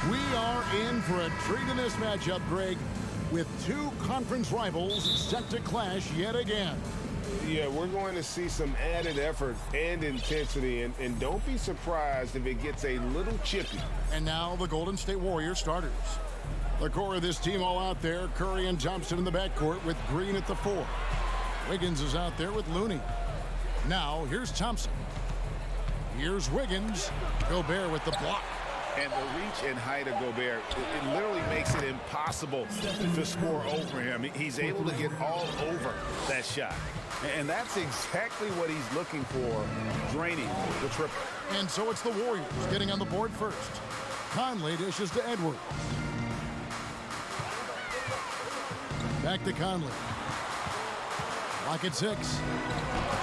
We are in for a treat in this matchup, Greg, with two conference rivals set to clash yet again. Yeah, we're going to see some added effort and intensity, and don't be surprised if it gets a little chippy. And now the Golden State Warriors starters. The core of this team all out there, Curry and Thompson in the backcourt with Green at the 4. Wiggins is out there with Looney. Now, here's Thompson. Here's Wiggins. Gobert with the block. And the reach and height of Gobert, it literally makes it impossible to score over him. He's able to get all over that shot. And that's exactly what he's looking for, draining the triple. And so it's the Warriors getting on the board first. Conley dishes to Edwards. Back to Conley. Lock at 6.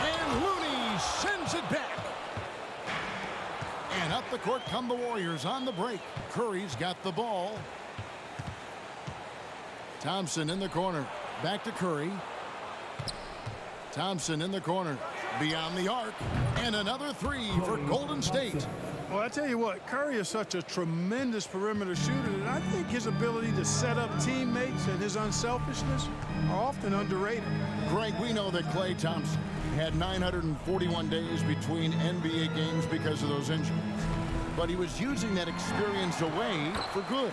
And Looney sends it back. And up the court come the Warriors on the break. Curry's got the ball. Thompson in the corner. Back to Curry. Thompson in the corner. Beyond the arc. And another 3 for Golden State. Well, I tell you what, Curry is such a tremendous perimeter shooter, and I think his ability to set up teammates and his unselfishness are often underrated. Greg, we know that Klay Thompson had 941 days between NBA games because of those injuries. But he was using that experience away for good.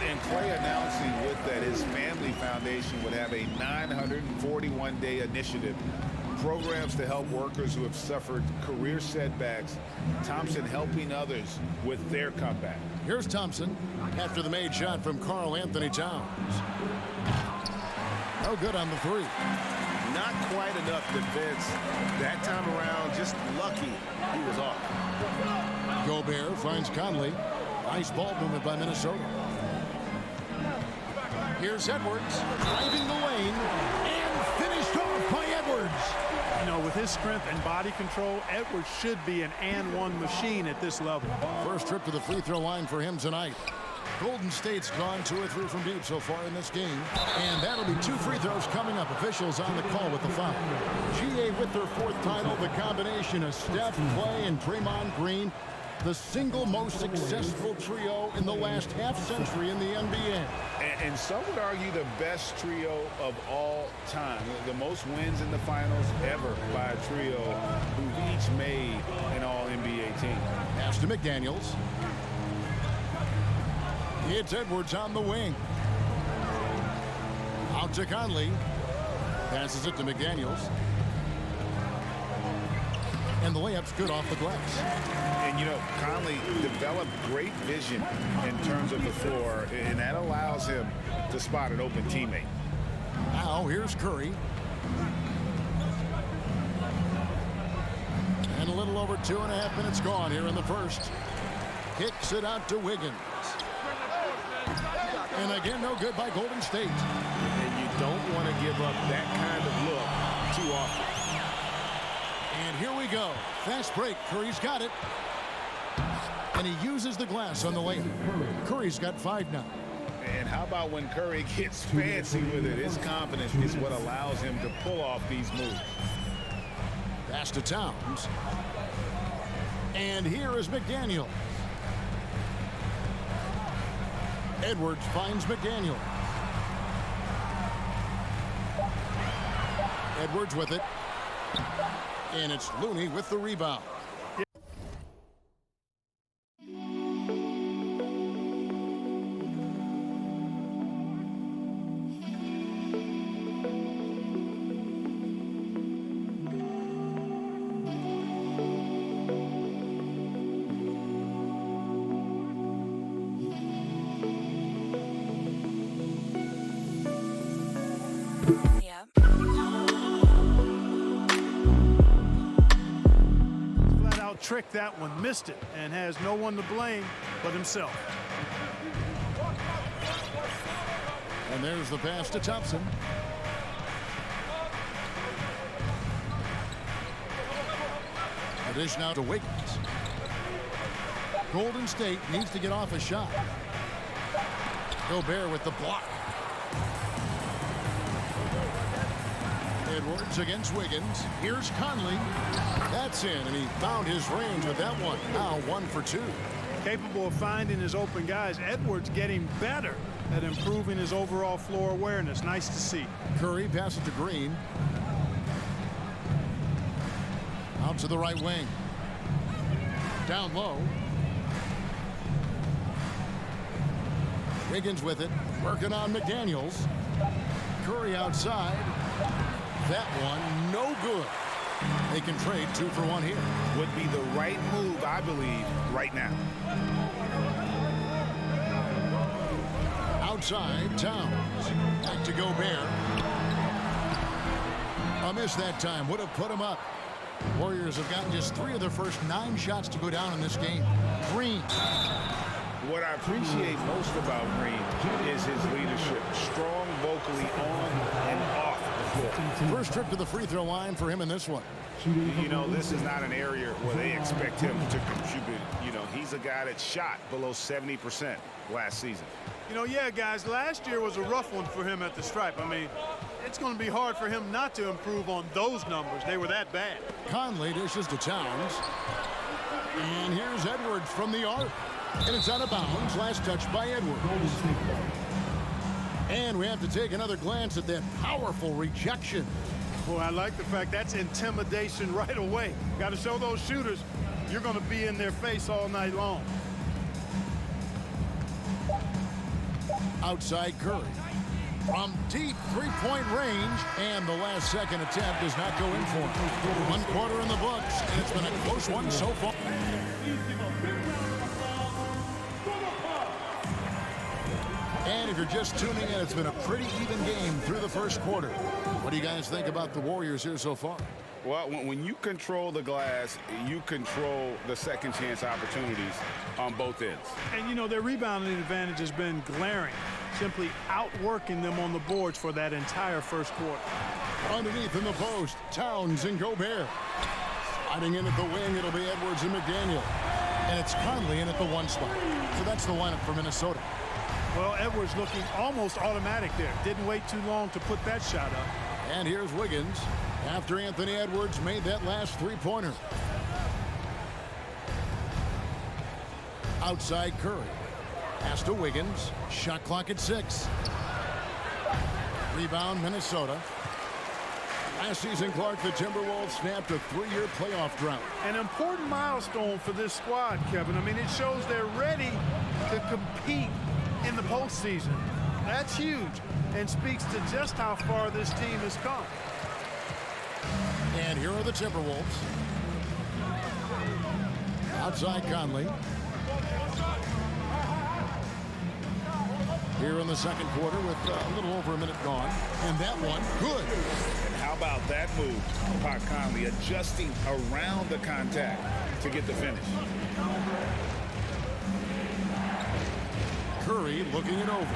And Klay announcing with that his family foundation would have a 941-day initiative. Programs to help workers who have suffered career setbacks. Thompson helping others with their comeback. Here's Thompson after the made shot from Karl Anthony Towns. No good on the 3. Not quite enough defense that time around. Just lucky he was off. Gobert finds Conley. Nice ball movement by Minnesota. Here's Edwards driving the lane and finished off by Edwards. You know, with his strength and body control, Edwards should be an and-one machine at this level. First trip to the free throw line for him tonight. Golden State's gone 2 or 3 from deep so far in this game. And that'll be 2 free throws coming up. Officials on the call with the foul. GA with their 4th title, the combination of Steph, Klay, and Draymond Green. The single most successful trio in the last half-century in the NBA. And some would argue the best trio of all time. The most wins in the finals ever by a trio who've each made an all-NBA team. Pass to McDaniels. It's Edwards on the wing. Out to Conley. Passes it to McDaniels. And the layup's good off the glass. And, you know, Conley developed great vision in terms of the floor, and that allows him to spot an open teammate. Now, here's Curry. And a little over 2.5 minutes gone here in the first. Kicks it out to Wiggins. And again, no good by Golden State. And you don't want to give up that kind of look too often. And here we go. Fast break. Curry's got it. And he uses the glass on the lane. Curry's got 5 now. And how about when Curry gets fancy with it? His confidence is what allows him to pull off these moves. Pass to Towns. And here is McDaniel. Edwards finds McDaniel. Edwards with it. And it's Looney with the rebound. Tricked that one, missed it, and has no one to blame but himself. And there's the pass to Thompson. The dish now to Wiggins. Golden State needs to get off a shot. Gobert with the block. Edwards against Wiggins. Here's Conley. That's in, and he found his range with that one. Now 1 for 2. Capable of finding his open guys. Edwards getting better at improving his overall floor awareness. Nice to see. Curry passes to Green. Out to the right wing. Down low. Wiggins with it. Working on McDaniels. Curry outside. That one no good. They can trade 2 for 1 here. Would be the right move, I believe, right now. Outside, Towns. Back to Gobert. A miss that time. Would have put him up. Warriors have gotten just 3 of their first 9 shots to go down in this game. Green. What I appreciate most about Green is his leadership. Strong vocally on and off the floor. First trip to the free throw line for him in this one. You know, this is not an area where they expect him to contribute. You know, he's a guy that shot below 70% last season. You know, yeah, guys, last year was a rough one for him at the stripe. I mean, it's going to be hard for him not to improve on those numbers. They were that bad. Conley dishes to Towns. And here's Edwards from the arc. And it's out of bounds. Last touch by Edwards. And we have to take another glance at that powerful rejection. Boy, I like the fact that's intimidation right away. Got to show those shooters you're going to be in their face all night long. Outside Curry. From deep three-point range, and the last second attempt does not go in for him. 1 quarter in the books, and it's been a close one so far. And if you're just tuning in, it's been a pretty even game through the first quarter. What do you guys think about the Warriors here so far? Well, when you control the glass, you control the second chance opportunities on both ends. And, you know, their rebounding advantage has been glaring, simply outworking them on the boards for that entire first quarter. Underneath in the post, Towns and Gobert. Sliding in at the wing, it'll be Edwards and McDaniel. And it's Conley in at the 1 spot. So that's the lineup for Minnesota. Well, Edwards looking almost automatic there. Didn't wait too long to put that shot up. And here's Wiggins after Anthony Edwards made that last 3-pointer. Outside Curry. Pass to Wiggins. Shot clock at 6. Rebound Minnesota. Last season, Clark, the Timberwolves snapped a 3-year playoff drought. An important milestone for this squad, Kevin. I mean, it shows they're ready to compete in the postseason. That's huge and speaks to just how far this team has come. And here are the Timberwolves. Outside Conley. Here in the second quarter with a little over a minute gone. And that one, good. And how about that move? Pat Conley adjusting around the contact to get the finish. Curry looking it over.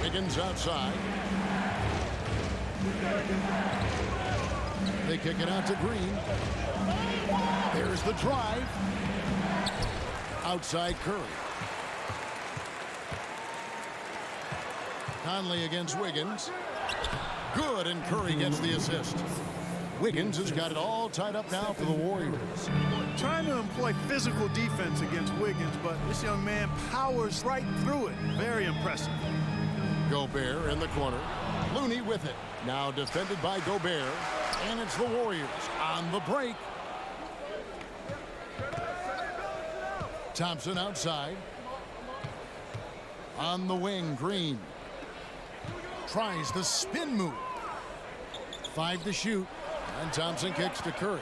Wiggins outside. They kick it out to Green. There's the drive. Outside Curry. Conley against Wiggins. Good, and Curry gets the assist. Wiggins has got it all tied up now for the Warriors. Trying to employ physical defense against Wiggins, but this young man powers right through it. Very impressive. Gobert in the corner. Looney with it. Now defended by Gobert. And it's the Warriors on the break. Thompson outside. On the wing, Green. Tries the spin move. 5 to shoot. And Thompson kicks to Curry.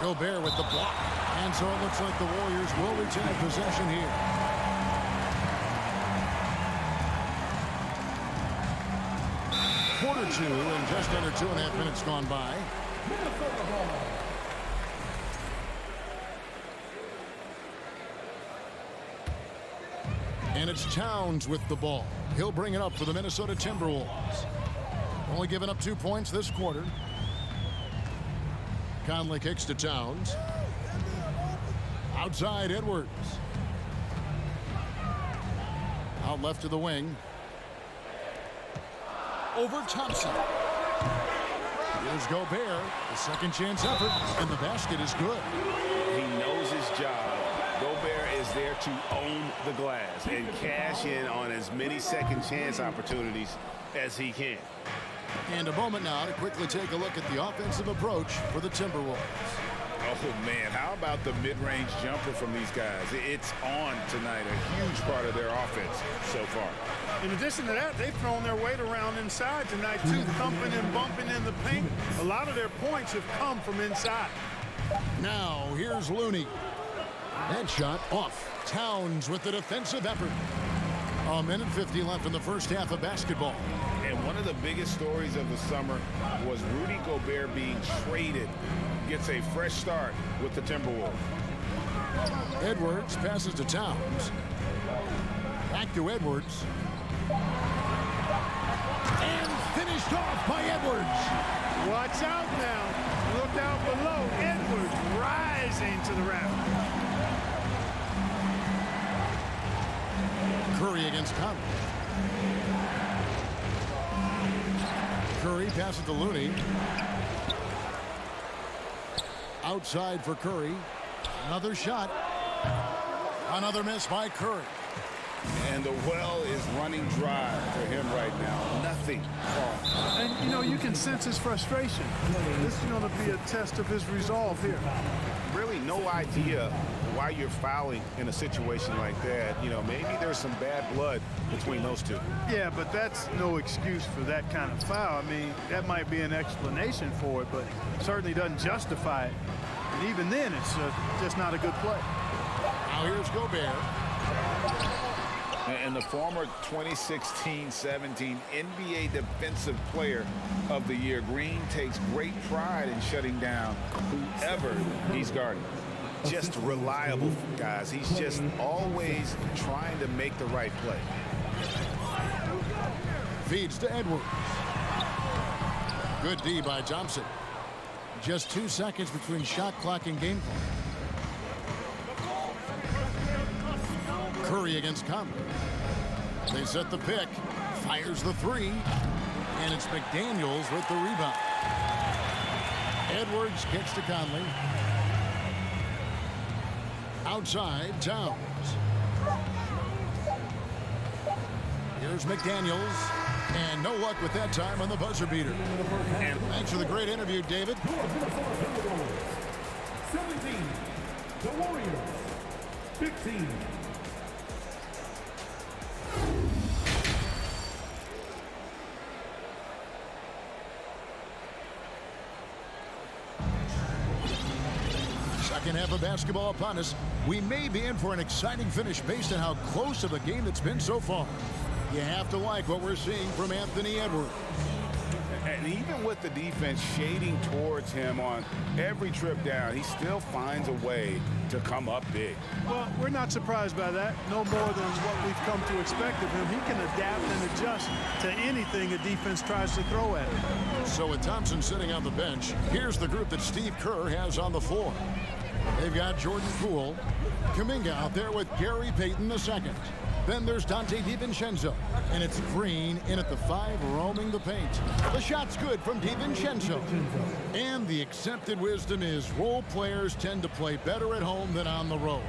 Gobert with the block. And so it looks like the Warriors will retain possession here. Quarter 2 and just under 2.5 minutes gone by. And it's Towns with the ball. He'll bring it up for the Minnesota Timberwolves. Only giving up 2 points this quarter. Conley kicks to Towns. Outside Edwards. Out left to the wing. over Thompson. Here's Gobert, the second chance effort, and the basket is good. He knows his job. Gobert is there to own the glass and cash in on as many second chance opportunities as he can. And a moment now to quickly take a look at the offensive approach for the Timberwolves. Oh, man, how about the mid-range jumper from these guys? It's on tonight, a huge part of their offense so far. In addition to that, they've thrown their weight around inside tonight, too, thumping and bumping in the paint. A lot of their points have come from inside. Now, here's Looney. That shot off. Towns with the defensive effort. A minute 50 left in the first half of basketball. And one of the biggest stories of the summer was Rudy Gobert being traded. Gets a fresh start with the Timberwolves. Edwards passes to Towns. Back to Edwards. And finished off by Edwards. Watch out now. Look out below. Edwards rising to the rafters. Curry against Conley. Curry passes to Looney. Outside for Curry. Another shot. Another miss by Curry. And the well is running dry for him right now. Nothing falls. And, you know, you can sense his frustration. This is going to be a test of his resolve here. Really no idea why you're fouling in a situation like that. You know, maybe there's some bad blood between those two. Yeah, but that's no excuse for that kind of foul. I mean, that might be an explanation for it, but certainly doesn't justify it. And even then, it's just not a good play. Now here's Gobert. And the former 2016-17 NBA Defensive Player of the Year, Green takes great pride in shutting down whoever he's guarding. Just reliable, guys. He's just always trying to make the right play. Feeds to Edwards. Good D by Thompson. Just 2 seconds between shot clock and game clock. Curry against Conley. They set the pick. Fires the three. And it's McDaniels with the rebound. Edwards kicks to Conley. Outside, Towns. Here's McDaniels. And no luck with that time on the buzzer beater. And thanks for the great interview, David. 17, the Warriors, 15. Second half of basketball upon us. We may be in for an exciting finish based on how close of a game it's been so far. You have to like what we're seeing from Anthony Edwards. And even with the defense shading towards him on every trip down, he still finds a way to come up big. Well, we're not surprised by that. No more than what we've come to expect of him. He can adapt and adjust to anything a defense tries to throw at him. So with Thompson sitting on the bench, here's the group that Steve Kerr has on the floor. They've got Jordan Poole, Kuminga out there with Gary Payton II. Then there's Dante DiVincenzo, and it's Green in at the 5, roaming the paint. The shot's good from DiVincenzo. And the accepted wisdom is role players tend to play better at home than on the road.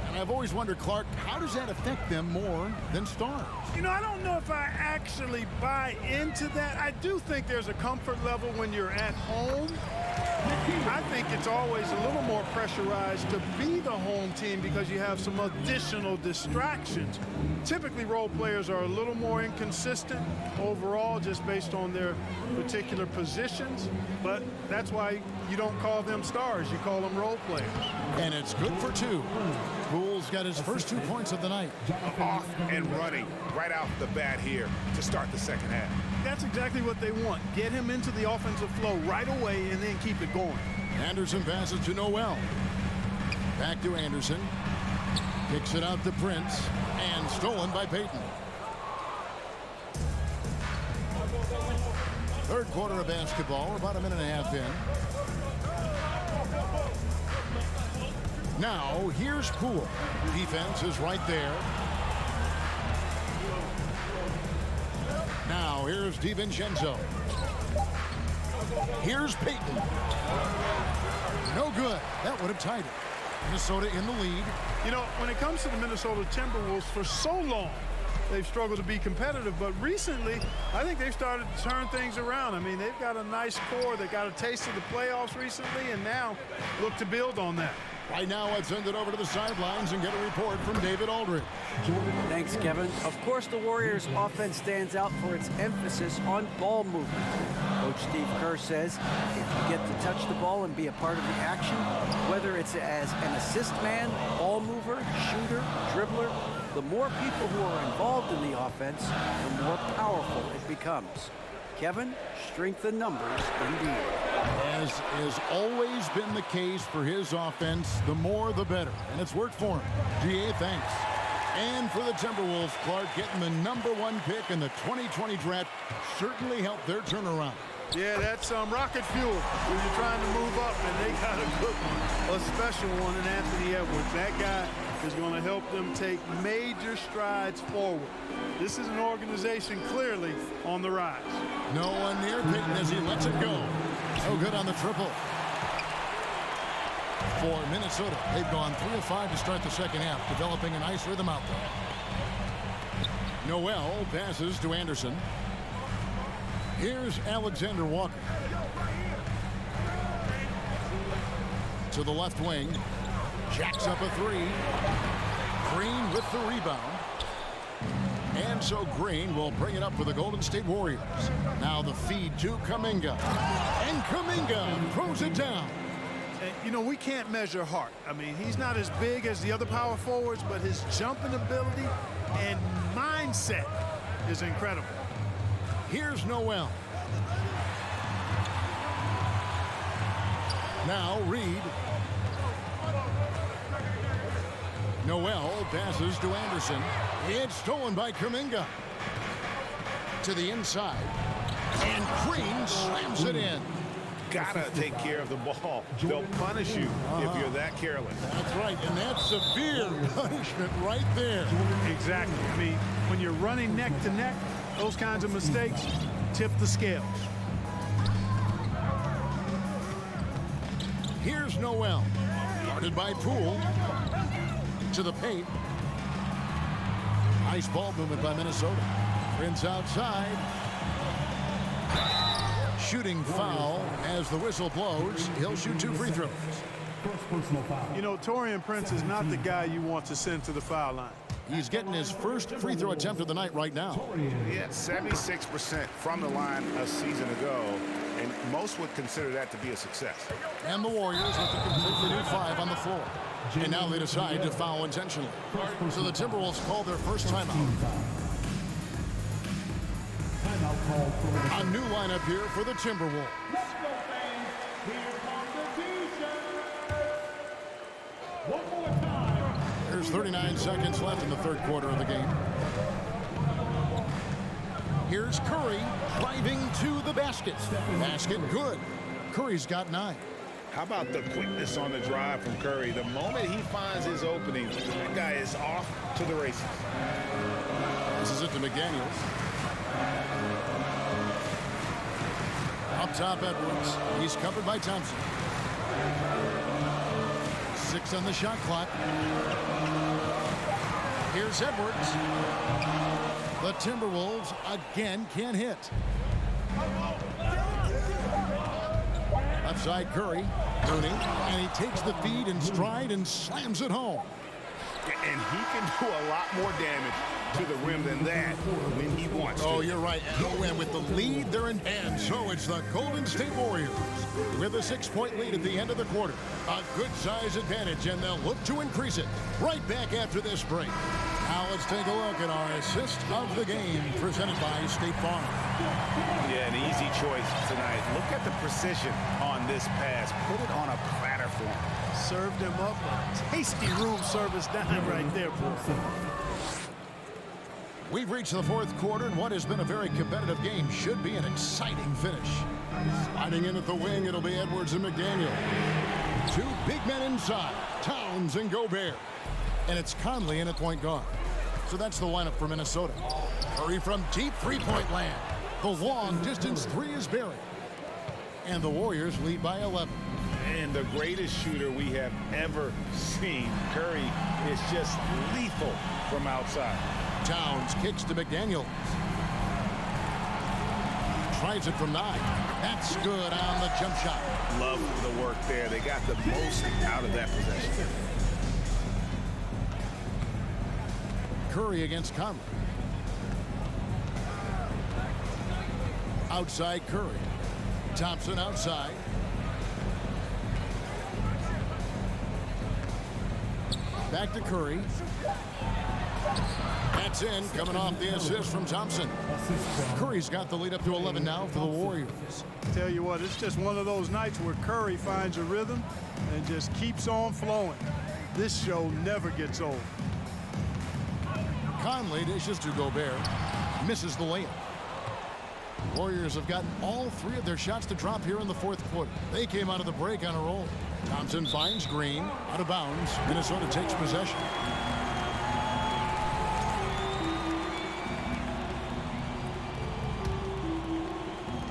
And I've always wondered, Clark, how does that affect them more than stars? You know, I don't know if I actually buy into that. I do think there's a comfort level when you're at home. I think it's always a little more pressurized to be the home team because you have some additional distractions. Typically, role players are a little more inconsistent overall just based on their particular positions, but that's why you don't call them stars. You call them role players. And it's good for 2. Poole's got his first 2 points of the night. Off and running right out the bat here to start the second half. That's exactly what they want. Get him into the offensive flow right away and then keep it going. Anderson passes to Noel. Back to Anderson. Kicks it out to Prince. And stolen by Payton. Third quarter of basketball. We're about a minute and a half in. Now, here's Poole. Defense is right there. Now, Now here's DiVincenzo. Here's Peyton. No good. That would have tied it. Minnesota in the lead. You know, when it comes to the Minnesota Timberwolves, for so long, they've struggled to be competitive. But recently, I think they've started to turn things around. I mean, they've got a nice core. They got a taste of the playoffs recently, and now look to build on that. Right now, let's send it over to the sidelines and get a report from David Aldridge. Thanks, Kevin. Of course, the Warriors' offense stands out for its emphasis on ball movement. Coach Steve Kerr says if you get to touch the ball and be a part of the action, whether it's as an assist man, ball mover, shooter, dribbler, the more people who are involved in the offense, the more powerful it becomes. Kevin, strength in numbers indeed. As has always been the case for his offense, the more the better. And it's worked for him. GA, thanks. And for the Timberwolves, Clark getting the #1 pick in the 2020 draft certainly helped their turnaround. Yeah, that's rocket fuel when you're trying to move up, and they got a good one, a special one in Anthony Edwards. That guy is going to help them take major strides forward. This is an organization clearly on the rise. No one near Peyton as he lets it go. So good on the triple. For Minnesota, they've gone 3 of 5 to start the second half, developing a nice rhythm out there. Noel passes to Anderson. Here's Alexander Walker. To the left wing. Jacks up a 3. Green with the rebound. And so Green will bring it up for the Golden State Warriors. Now the feed to Kuminga. And Kuminga throws it down. You know, we can't measure heart. I mean, he's not as big as the other power forwards, but his jumping ability and mindset is incredible. Here's Noel. Now Reed. Noel passes to Anderson. It's stolen by Kuminga. To the inside. And Green slams it in. Gotta take care of the ball. They'll punish you if you're that careless. That's right, and that's severe punishment right there. Exactly. I mean, when you're running neck to neck, those kinds of mistakes tip the scales. Here's Noel. Guarded by Poole. To the paint. Nice ball movement by Minnesota. Prince outside. Shooting foul as the whistle blows. He'll shoot 2 free throws. You know, Taurean Prince is not the guy you want to send to the foul line. He's getting his first free throw attempt of the night right now. He had 76% from the line a season ago, and most would consider that to be a success. And the Warriors with a completely new 5 on the floor. And now they decide to foul intentionally. So the Timberwolves call their first timeout. A new lineup here for the Timberwolves. There's 39 seconds left in the third quarter of the game. Here's Curry driving to the basket. Basket good. Curry's got 9. How about the quickness on the drive from Curry? The moment he finds his opening, that guy is off to the races. This is it to McDaniels. Up top, Edwards. He's covered by Thompson. 6 on the shot clock. Here's Edwards. The Timberwolves again can't hit. Left side Curry. Mooney. And he takes the feed in stride and slams it home. And he can do a lot more damage to the rim than that when he wants to. Oh, you're right. And with the lead, they're in hand. So it's the Golden State Warriors with a 6-point lead at the end of the quarter. A good size advantage, and they'll look to increase it right back after this break. Now let's take a look at our assist of the game presented by State Farm. Yeah, an easy choice tonight. Look at the precision on this pass. Put it on a platter for him. Served him up a tasty room service dime right there, boy. We've reached the fourth quarter, and what has been a very competitive game should be an exciting finish. Sliding in at the wing, it'll be Edwards and McDaniel. 2 big men inside, Towns and Gobert. And it's Conley in at point guard. So that's the lineup for Minnesota. Curry from deep 3-point land. The long distance three is buried. And the Warriors lead by 11. And the greatest shooter we have ever seen, Curry, is just lethal from outside. Towns kicks to McDaniels. Tries it from 9. That's good on the jump shot. Love the work there. They got the most out of that possession. Curry against Conley. Outside Curry. Thompson outside. Back to Curry. That's in, coming off the assist from Thompson. Curry's got the lead up to 11 now for the Warriors. Tell you what, it's just one of those nights where Curry finds a rhythm and just keeps on flowing. This show never gets old. Conley dishes to Gobert. Misses the layup. Warriors have gotten all 3 of their shots to drop here in the fourth quarter. They came out of the break on a roll. Thompson finds Green. Out of bounds. Minnesota takes possession.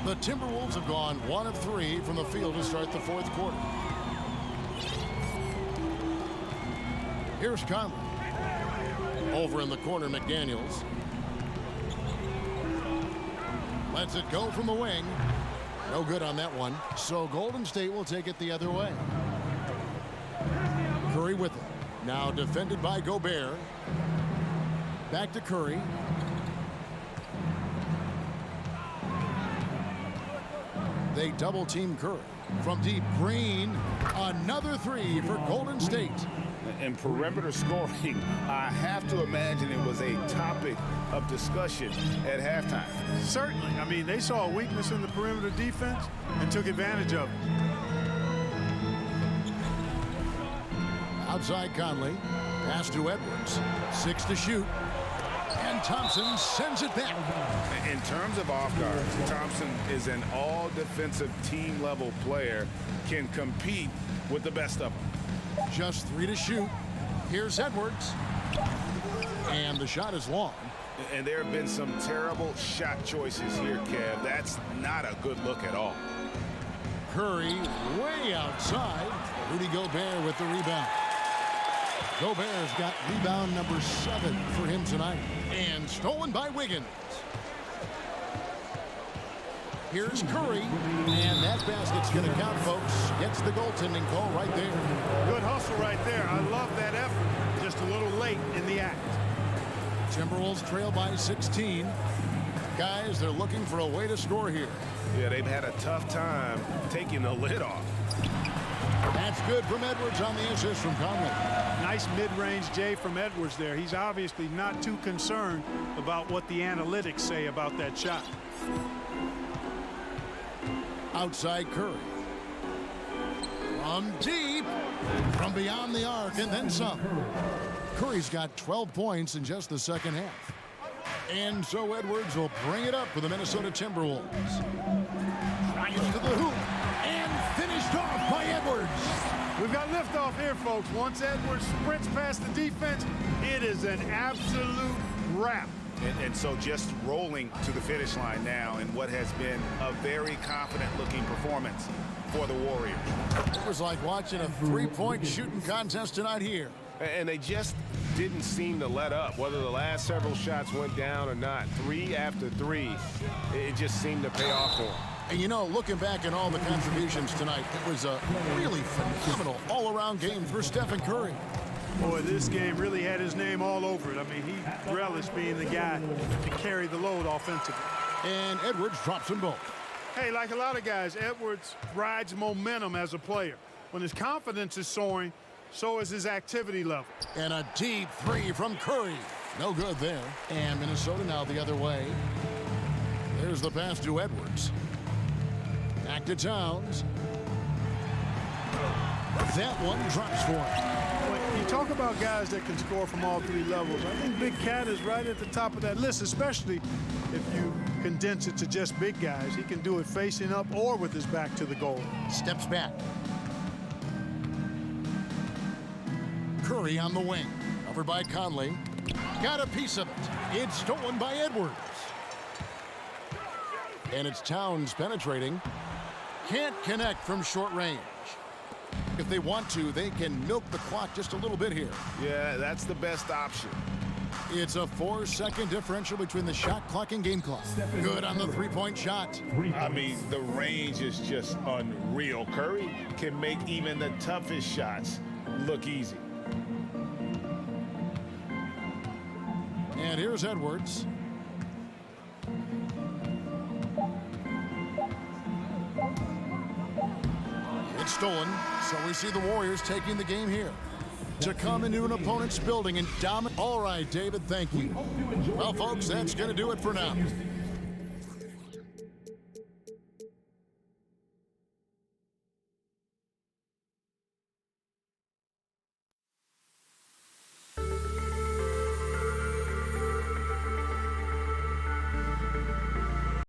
The Timberwolves have gone 1 of 3 from the field to start the fourth quarter. Here's Conley. Over in the corner, McDaniels. Lets it go from the wing. No good on that one. So Golden State will take it the other way. Curry with it. Now defended by Gobert. Back to Curry. They double team Curry. From deep, Green. Another 3 for Golden State. And perimeter scoring, I have to imagine it was a topic of discussion at halftime. Certainly. I mean, they saw a weakness in the perimeter defense and took advantage of it. Outside Conley. Pass to Edwards. 6 to shoot. And Thompson sends it back. In terms of off guards, Thompson is an all-defensive team-level player, can compete with the best of them. Just 3 to shoot. Here's Edwards. And the shot is long. And there have been some terrible shot choices here, Kev. That's not a good look at all. Curry way outside. Rudy Gobert with the rebound. Gobert's got rebound number 7 for him tonight. And stolen by Wiggins. Here's Curry. And that basket's going to count, folks. Gets the goaltending call right there. Good hustle right there. I love that effort. Just a little late in the act. Timberwolves trail by 16. Guys, they're looking for a way to score here. Yeah, they've had a tough time taking the lid off. That's good from Edwards on the assist from Conley. Nice mid-range J from Edwards there. He's obviously not too concerned about what the analytics say about that shot. Outside Curry. From deep. From beyond the arc and then some. Curry's got 12 points in just the second half. And so Edwards will bring it up for the Minnesota Timberwolves. Tries to the hoop. And finished off by Edwards. We've got liftoff here, folks. Once Edwards sprints past the defense, it is an absolute wrap. And so just rolling to the finish line now in what has been a very confident-looking performance for the Warriors. It was like watching a three-point shooting contest tonight here. And they just didn't seem to let up. Whether the last several shots went down or not, 3 after 3, it just seemed to pay off for them. And you know, looking back at all the contributions tonight, it was a really phenomenal all-around game for Stephen Curry. Boy, this game really had his name all over it. I mean, he relished being the guy to carry the load offensively. And Edwards drops them both. Hey, like a lot of guys, Edwards rides momentum as a player. When his confidence is soaring, so is his activity level. And a deep 3 from Curry. No good there. And Minnesota now the other way. There's the pass to Edwards. Back to Towns. That one drops for him. When you talk about guys that can score from all 3 levels, I think Big Cat is right at the top of that list, especially if you condense it to just big guys. He can do it facing up or with his back to the goal. Steps back. Curry on the wing. Covered by Conley. Got a piece of it. It's stolen by Edwards. And it's Towns penetrating. Can't connect from short range. If they want to, they can milk the clock just a little bit here. Yeah, that's the best option. It's a 4-second differential between the shot clock and game clock. Good on the three-point shot. I mean, the range is just unreal. Curry can make even the toughest shots look easy. And here's Edwards. It's stolen, so we see the Warriors taking the game here. To come into an opponent's building and dominate. All right, David, thank you. Well, folks, that's going to do it for now.